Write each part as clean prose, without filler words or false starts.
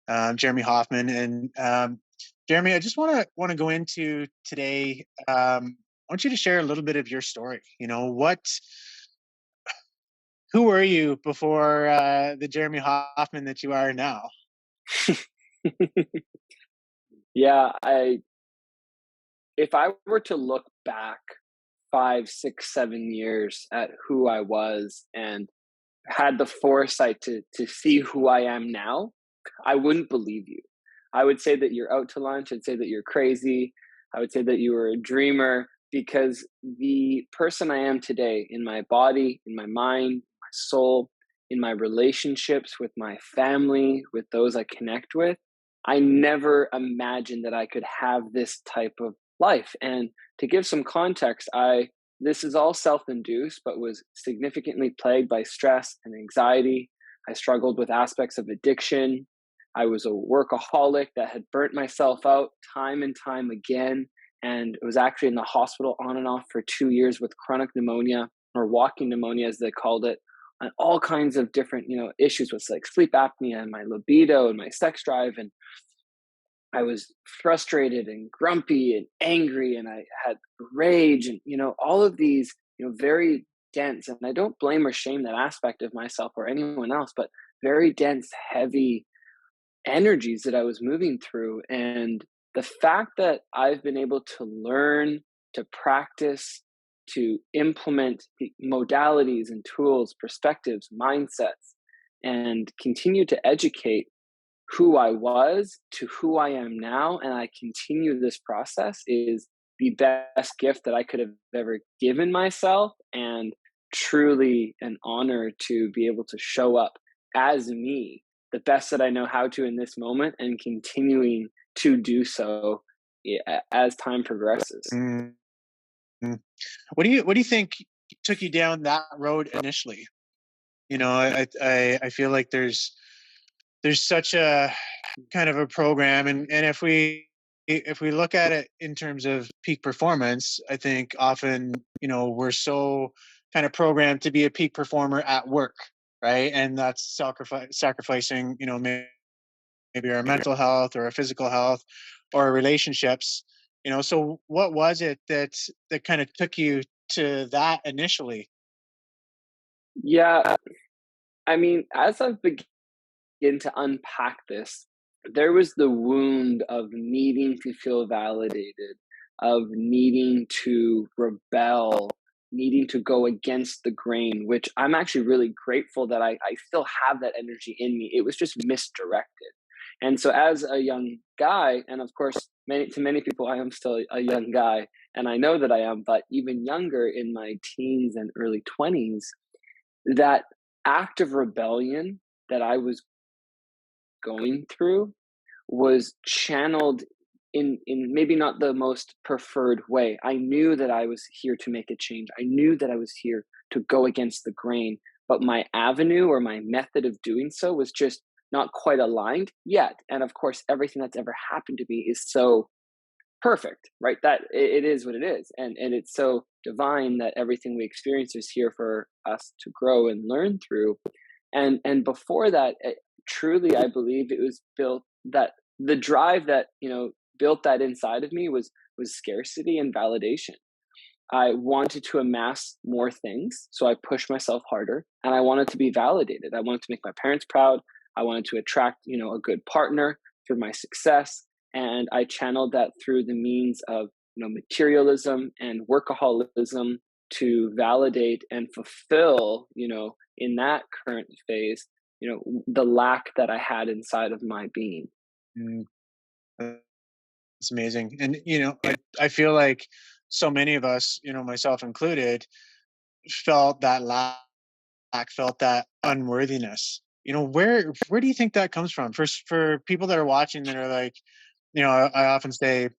friend, Jeremy Hoffmann. And Jeremy, I just want to go into today. I want you to share a little bit of your story. Who were you before the Jeremy Hoffman that you are now? Yeah, if I were to look back 5, 6, 7 years at who I was and had the foresight to see who I am now, I wouldn't believe you. I would say that you're out to lunch. I'd say that you're crazy. I would say that you were a dreamer because the person I am today in my body, in my mind, my soul, in my relationships with my family, with those I connect with, I never imagined that I could have this type of life. And to give some context, I this is all self-induced, but was significantly plagued by stress and anxiety. I struggled with aspects of addiction. I was a workaholic that had burnt myself out time and time again, and was actually in the hospital on and off for 2 years with chronic pneumonia, or walking pneumonia as they called it, and all kinds of different issues with like sleep apnea and my libido and my sex drive. And I was frustrated and grumpy and angry, and I had rage, and all of these very dense, and I don't blame or shame that aspect of myself or anyone else, but very dense, heavy energies that I was moving through. And the fact that I've been able to learn, to practice, to implement the modalities and tools, perspectives, mindsets, and continue to educate who I was to who I am now, and I continue this process, is the best gift that I could have ever given myself, and truly an honor to be able to show up as me, the best that I know how to in this moment, and continuing to do so as time progresses. Mm. What do you think took you down that road initially? I feel like there's such a kind of a program, and if we look at it in terms of peak performance, I think often we're so kind of programmed to be a peak performer at work, right? And that's sacrificing maybe our mental health or our physical health or our relationships. So what was it that kind of took you to that initially? Yeah, I mean, as I've begin to unpack this, there was the wound of needing to feel validated, of needing to rebel, needing to go against the grain, which I'm actually really grateful that I still have that energy in me. It was just misdirected. And so, as a young guy, and of course, many people, I am still a young guy, and I know that I am, but even younger in my teens and early 20s, that act of rebellion that I was going through was channeled in maybe not the most preferred way. I knew that I was here to make a change. I knew that I was here to go against the grain, but my avenue or my method of doing so was just not quite aligned yet. And of course, everything that's ever happened to me is so perfect, right? That it is what it is, and it's so divine that everything we experience is here for us to grow and learn through. And before that, truly, I believe it was built that the drive that built that inside of me was scarcity and validation. I wanted to amass more things, so I pushed myself harder, and I wanted to be validated. I wanted to make my parents proud. I wanted to attract a good partner through my success, and I channeled that through the means of materialism and workaholism to validate and fulfill in that current phase the lack that I had inside of my being. Mm, It's amazing. And I feel like so many of us, myself included, felt that lack, felt that unworthiness. Where do you think that comes from? For people that are watching that are like, I often say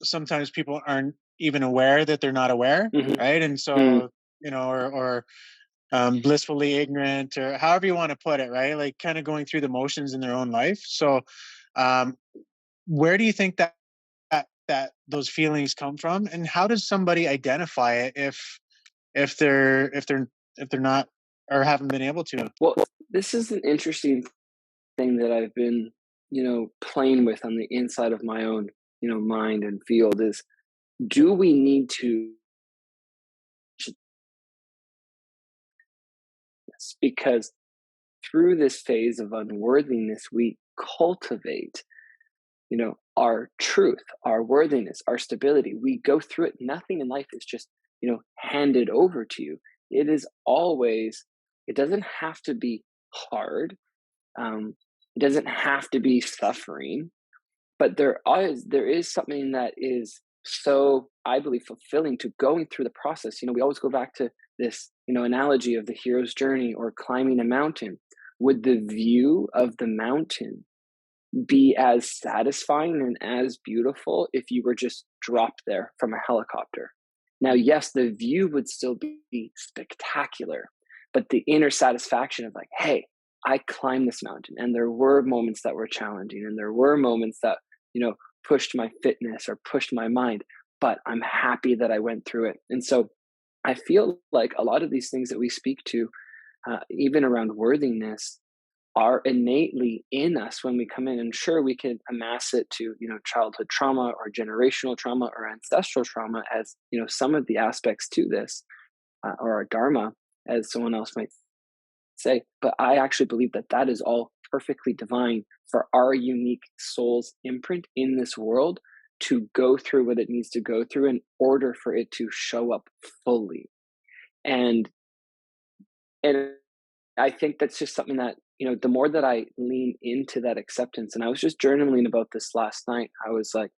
sometimes people aren't even aware that they're not aware, Mhm. right? And Mm. so, or blissfully ignorant, or however you want to put it, right? Like kind of going through the motions in their own life. So, um, where do you think that those feelings come from, and how does somebody identify it if they're not or haven't been able to? Well, this is an interesting thing that I've been, playing with on the inside of my own, mind and field is, do we need to this? Because through this phase of unworthiness, we cultivate, our truth, our worthiness, our stability. We go through it. Nothing in life is just, handed over to you. It is always, it doesn't have to be hard. It doesn't have to be suffering, but there is something that is so, I believe, fulfilling to going through the process. We always go back to this, analogy of the hero's journey or climbing a mountain. Would the view of the mountain be as satisfying and as beautiful if you were just dropped there from a helicopter? Now, yes, the view would still be spectacular, but the inner satisfaction of like, hey, I climbed this mountain, and there were moments that were challenging, and there were moments that, pushed my fitness or pushed my mind, but I'm happy that I went through it. And so I feel like a lot of these things that we speak to, even around worthiness, are innately in us when we come in. And sure, we can amass it to, childhood trauma or generational trauma or ancestral trauma as, some of the aspects to this, or our dharma, as someone else might say. But I actually believe that that is all perfectly divine for our unique soul's imprint in this world to go through what it needs to go through in order for it to show up fully. And and I think that's just something that, the more that I lean into that acceptance, and I was just journaling about this last night, I was like,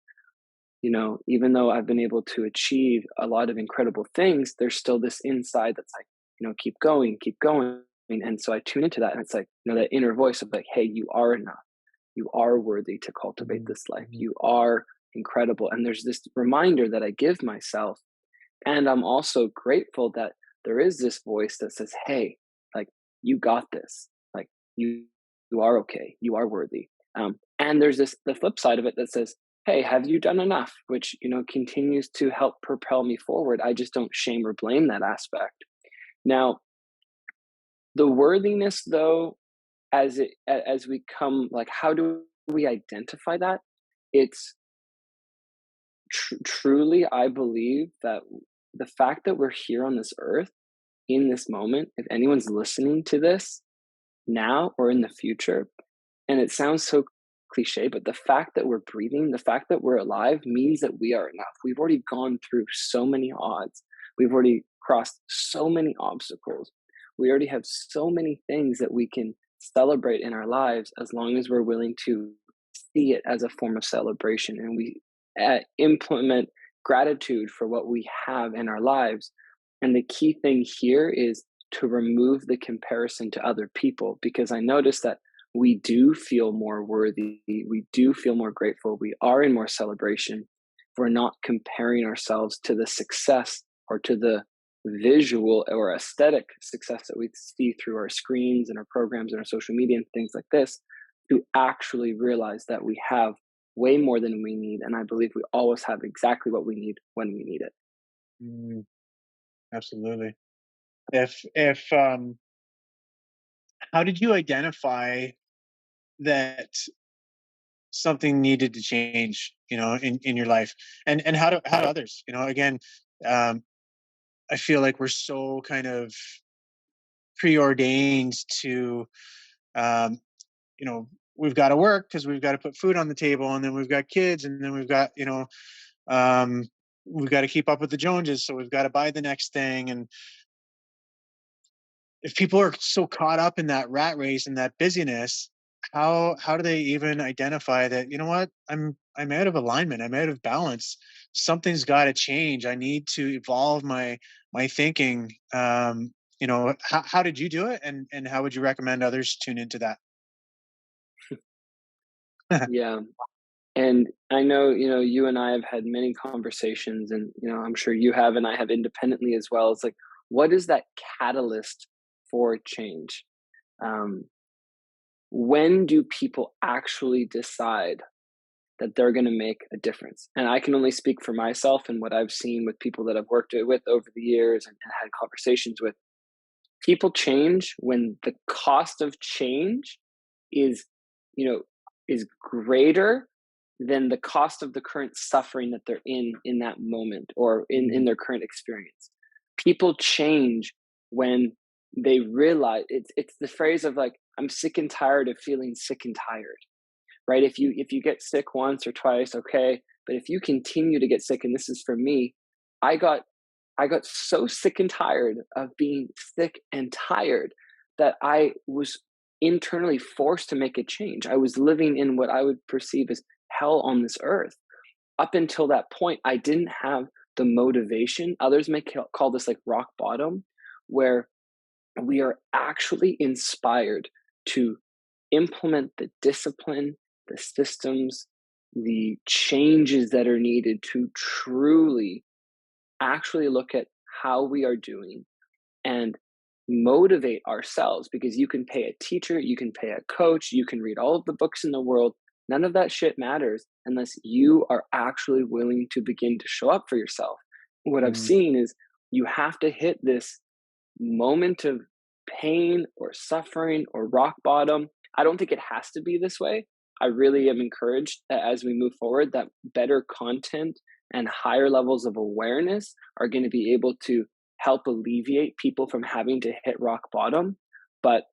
even though I've been able to achieve a lot of incredible things, there's still this inside that's like, keep going, keep going. And so I tune into that, and it's like, that inner voice of like, hey, you are enough. You are worthy to cultivate Mhm, this life. mhm. You are incredible. And there's this reminder that I give myself. And I'm also grateful that there is this voice that says, hey, like, you got this. Like, you are okay. You are worthy. And there's the flip side of it that says, hey, have you done enough? Which, continues to help propel me forward. I just don't shame or blame that aspect. Now, the worthiness, though, as we come, like, how do we identify that? It's truly, I believe that the fact that we're here on this earth in this moment, if anyone's listening to this now or in the future, and it sounds so cliche, but the fact that we're breathing, the fact that we're alive means that we are enough. We've already gone through so many odds. We've already crossed so many obstacles. We already have so many things that we can celebrate in our lives as long as we're willing to see it as a form of celebration, and we implement gratitude for what we have in our lives. And the key thing here is to remove the comparison to other people, because I notice that we do feel more worthy, we do feel more grateful, we are in more celebration. We're not comparing ourselves to the success or to the visual or aesthetic success that we see through our screens and our programs and our social media and things like this, to actually realize that we have way more than we need. And I believe we always have exactly what we need when we need it. Mm, absolutely. If how did you identify that something needed to change, in your life? And how do others, again, um, I feel like we're so kind of preordained to, um, we've got to work because we've got to put food on the table, and then we've got kids, and then we've got, um, we've got to keep up with the Joneses, so we've got to buy the next thing. And if people are so caught up in that rat race and that busyness, how do they even identify that, what, I'm out of alignment, I'm out of balance, something's got to change, I need to evolve my thinking. How did you do it, and how would you recommend others tune into that? Yeah. And I know, you and I have had many conversations, and, I'm sure you have, and I have independently as well. It's like, what is that catalyst for change? Um, when do people actually decide that they're going to make a difference? And I can only speak for myself and what I've seen with people that I've worked with over the years and had conversations with. People change when the cost of change is is greater than the cost of the current suffering that they're in that moment, or in Mm, their current experience. People change when they realize it's the phrase of like, I'm sick and tired of feeling sick and tired, right? If you get sick once or twice, okay, but if you continue to get sick, and this is for me, I got I got so sick and tired of being sick and tired that I was internally forced to make a change. I was living in what I would perceive as hell on this earth. Up until that point, I didn't have the motivation. Others may call this like rock bottom, where we are actually inspired to implement the discipline, the systems, the changes that are needed to truly actually look at how we are doing and motivate ourselves, because you can pay a teacher, you can pay a coach, you can read all of the books in the world. None of that shit matters unless you are actually willing to begin to show up for yourself. What I've mm, seen is you have to hit this moment of pain or suffering or rock bottom. I don't think it has to be this way. I really am encouraged that as we move forward, that better content and higher levels of awareness are going to be able to help alleviate people from having to hit rock bottom. But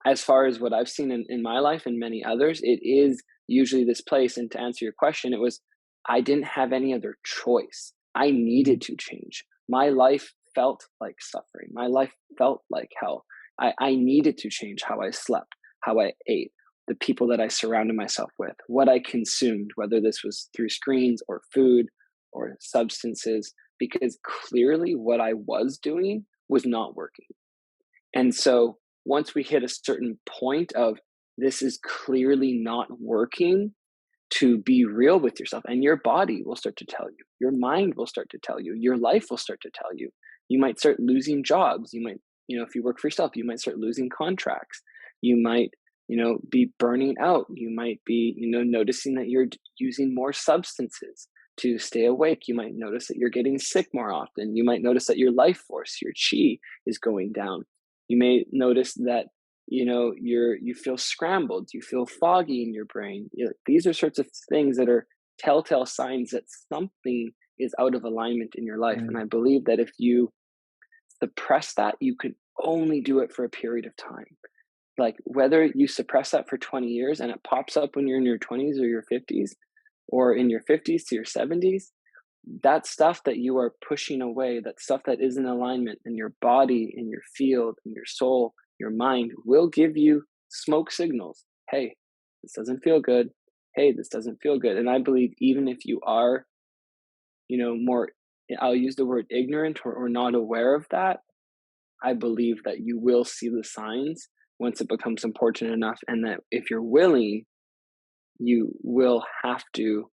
as far as what I've seen in my life and many others, it is usually this place. And to answer your question, it was, I didn't have any other choice. I mm, needed to change. My life felt like suffering. My life felt like hell. I needed to change how I slept, how I ate, the people that I surrounded myself with, what I consumed, whether this was through screens or food or substances, because clearly what I was doing was not working. And so once we hit a certain point of, this is clearly not working, to be real with yourself, and your body will start to tell you, your mind will start to tell you, your life will start to tell you. You might start losing jobs. You might, if you work for yourself, you might start losing contracts. You might, be burning out. You might be, noticing that you're using more substances to stay awake. You might notice that you're getting sick more often. You might notice that your life force, your chi, is going down. You may notice that you feel scrambled, you feel foggy in your brain. These are sorts of things that are telltale signs that something is out of alignment in your life. And mm, I believe that if you suppress that, you can only do it for a period of time. Like, whether you suppress that for 20 years and it pops up when you're in your 20s or your 50s, or in your 50s to your 70s, that stuff that you are pushing away, that stuff that is in alignment in your body, in your field, in your soul, your mind, will give you smoke signals. Hey, this doesn't feel good. Hey, this doesn't feel good. And I believe even if you are, more, I'll use the word ignorant, or not aware of that, I believe that you will see the signs once it becomes important enough. And that if you're willing, you will have to,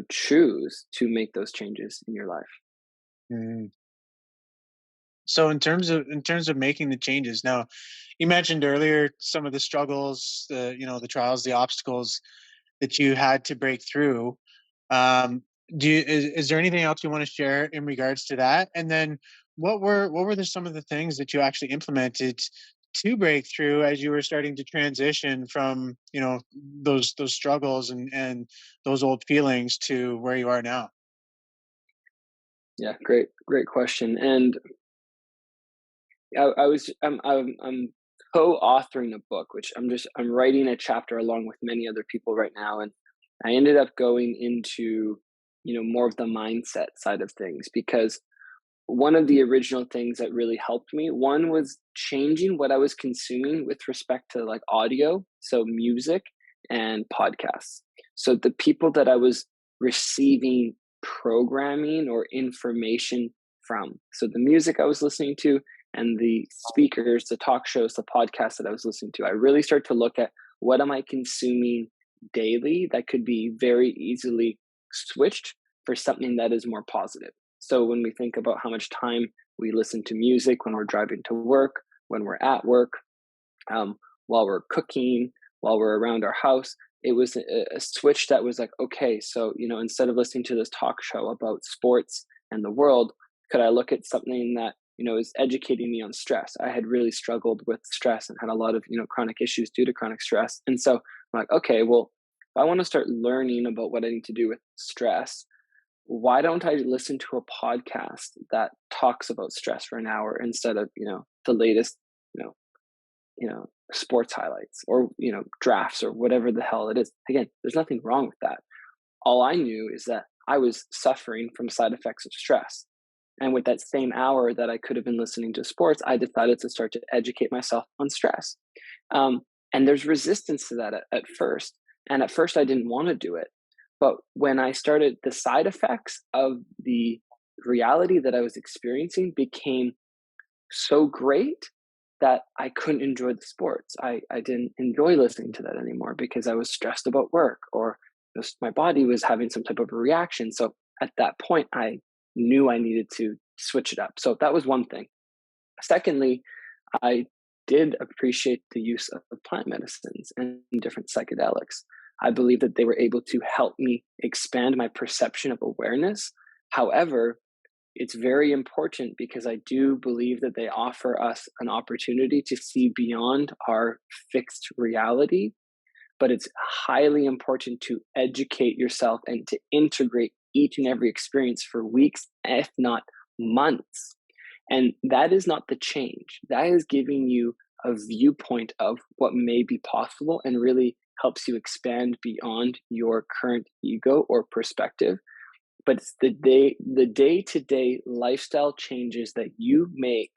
choose to make those changes in your life. mm. So in terms of making the changes, now you mentioned earlier some of the struggles, the trials, the obstacles that you had to break through. Um, is there anything else you want to share in regards to that? And then some of the things that you actually implemented to break through as you were starting to transition from those struggles and those old feelings to where you are now? Yeah, great question. And I'm co-authoring a book, which I'm writing a chapter along with many other people right now, and I ended up going into more of the mindset side of things, because one of the original things that really helped me, one was changing what I was consuming with respect to like audio, so music and podcasts. So the people that I was receiving programming or information from. So the music I was listening to, and the speakers, the talk shows, the podcasts that I was listening to. I really started to look at, what am I consuming daily that could be very easily switched for something that is more positive. So when we think about how much time we listen to music when we're driving to work, when we're at work, um, while we're cooking, while we're around our house, it was a switch that was like, okay, so instead of listening to this talk show about sports and the world, could I look at something that is educating me on stress. I had really struggled with stress and had a lot of, chronic issues due to chronic stress. And so I'm like, okay, well, if I want to start learning about what I need to do with stress, why don't I listen to a podcast that talks about stress for an hour instead of, the latest, you know, sports highlights or, drafts or whatever the hell it is. Again, there's nothing wrong with that. All I knew is that I was suffering from side effects of stress. And with that same hour that I could have been listening to sports, I decided to start to educate myself on stress. Um, and there's resistance to that at first. And at first, I didn't want to do it. But when I started, the side effects of the reality that I was experiencing became so great that I couldn't enjoy the sports. I didn't enjoy listening to that anymore because I was stressed about work or just my body was having some type of a reaction. So at that point, I knew I needed to switch it up. So that was one thing. Secondly, I did appreciate the use of plant medicines and different psychedelics. I believe that they were able to help me expand my perception of awareness. However, it's very important because I do believe that they offer us an opportunity to see beyond our fixed reality. But it's highly important to educate yourself and to integrate each and every experience for weeks, if not months. And that is not the change. That is giving you a viewpoint of what may be possible and really helps you expand beyond your current ego or perspective. But it's the day-to-day lifestyle changes that you make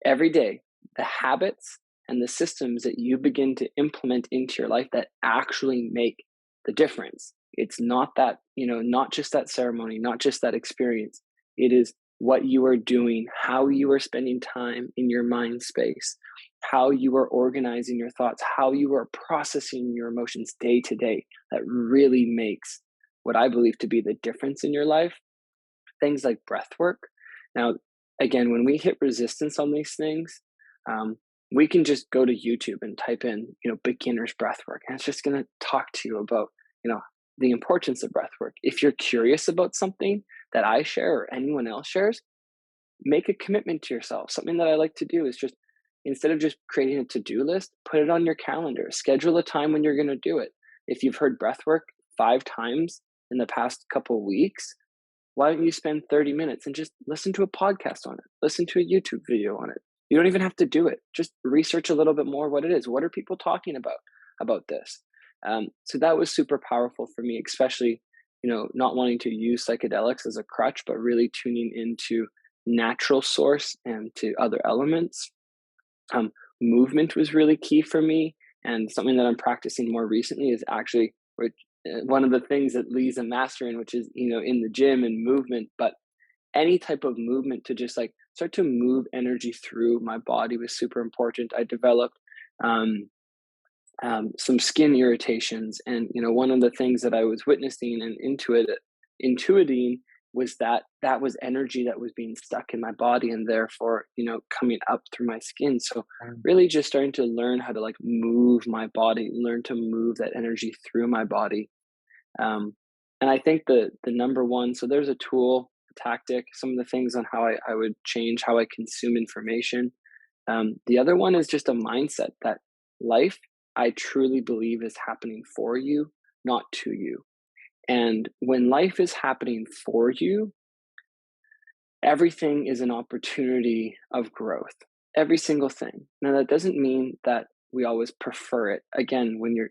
every day, the habits and the systems that you begin to implement into your life that actually make the difference. It's not that, not just that ceremony, not just that experience. It is what you are doing, how you are spending time in your mind space, how you are organizing your thoughts, how you are processing your emotions day to day that really makes what I believe to be the difference in your life. Things like breath work. Now, again, when we hit resistance on these things, we can just go to YouTube and type in, beginner's breath work, and it's just going to talk to you about, the importance of breath work. If you're curious about something that I share or anyone else shares, make a commitment to yourself. Something that I like to do is just instead of just creating a to-do list, put it on your calendar. Schedule a time when you're going to do it. If you've heard breath work 5 times in the past couple of weeks, why don't you spend 30 minutes and just listen to a podcast on it? Listen to a YouTube video on it. You don't even have to do it. Just research a little bit more what it is. What are people talking about this? So that was super powerful for me, especially, not wanting to use psychedelics as a crutch, but really tuning into natural source and to other elements. Movement was really key for me. And something that I'm practicing more recently is actually one of the things that Lee's a master in, which is, in the gym and movement, but any type of movement to just like start to move energy through my body was super important. I developed some skin irritations, and one of the things that I was witnessing and intuiting was that was energy that was being stuck in my body and therefore coming up through my skin. So really just starting to learn how to like move my body, learn to move that energy through my body. And I think the number one, so there's a tool, a tactic, some of the things on how I would change how I consume information. The other one is just a mindset that life, I truly believe, is happening for you, not to you. And when life is happening for you, everything is an opportunity of growth. Every single thing. Now, that doesn't mean that we always prefer it. Again, when you're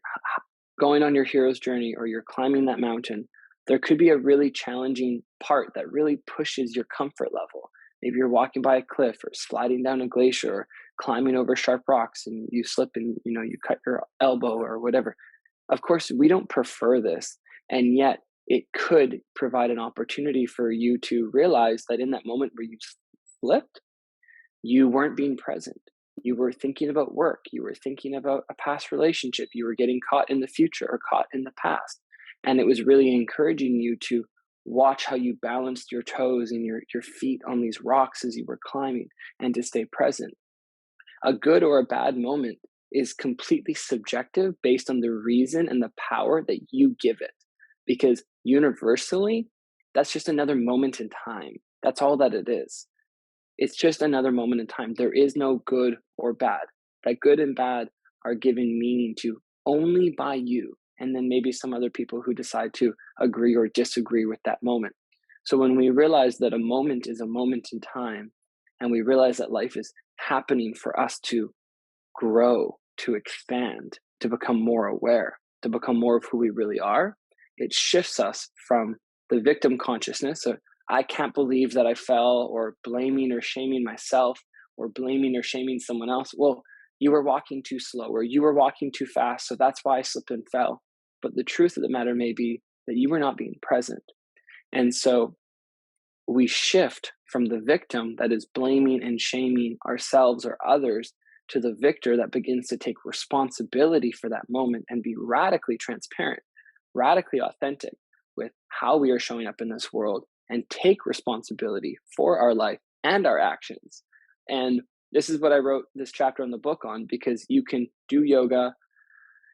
going on your hero's journey or you're climbing that mountain, there could be a really challenging part that really pushes your comfort level. Maybe you're walking by a cliff or sliding down a glacier or climbing over sharp rocks and you slip and you cut your elbow or whatever. Of course, we don't prefer this. And yet it could provide an opportunity for you to realize that in that moment where you slipped, you weren't being present. You were thinking about work. You were thinking about a past relationship. You were getting caught in the future or caught in the past. And it was really encouraging you to watch how you balanced your toes and your feet on these rocks as you were climbing and to stay present. A good or a bad moment is completely subjective based on the reason and the power that you give it. Because universally, that's just another moment in time. That's all that it is. It's just another moment in time. There is no good or bad. That good and bad are given meaning to only by you, and then maybe some other people who decide to agree or disagree with that moment. So when we realize that a moment is a moment in time, and we realize that life is happening for us to grow, to expand, to become more aware, to become more of who we really are, it shifts us from the victim consciousness. So I can't believe that I fell, or blaming or shaming myself, or blaming or shaming someone else. Well, you were walking too slow, or you were walking too fast. So that's why I slipped and fell. But the truth of the matter may be that you were not being present. And so we shift from the victim that is blaming and shaming ourselves or others to the victor that begins to take responsibility for that moment and be radically transparent, radically authentic with how we are showing up in this world, and take responsibility for our life and our actions. And this is what I wrote this chapter in the book on, because you can do yoga,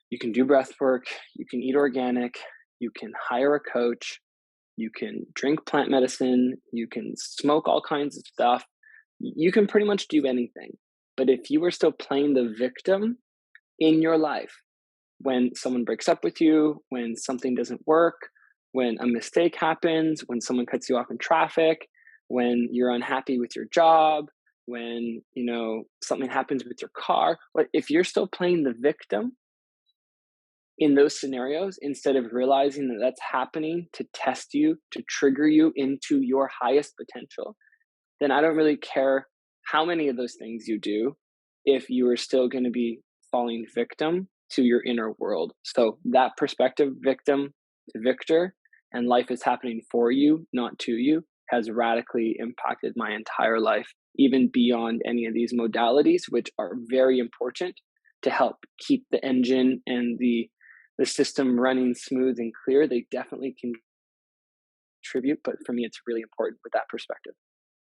you can do breath work, you can eat organic, you can hire a coach, you can drink plant medicine, you can smoke all kinds of stuff. You can pretty much do anything. But if you are still playing the victim in your life, when someone breaks up with you, when something doesn't work, when a mistake happens, when someone cuts you off in traffic, when you're unhappy with your job, when, something happens with your car, but if you're still playing the victim in those scenarios, instead of realizing that that's happening to test you, to trigger you into your highest potential, then I don't really care how many of those things you do if you are still going to be falling victim to your inner world. So that perspective, victim to victor, and life is happening for you, not to you, has radically impacted my entire life, even beyond any of these modalities, which are very important to help keep the engine and the system running smooth and clear. They definitely contribute, but for me, it's really important with that perspective.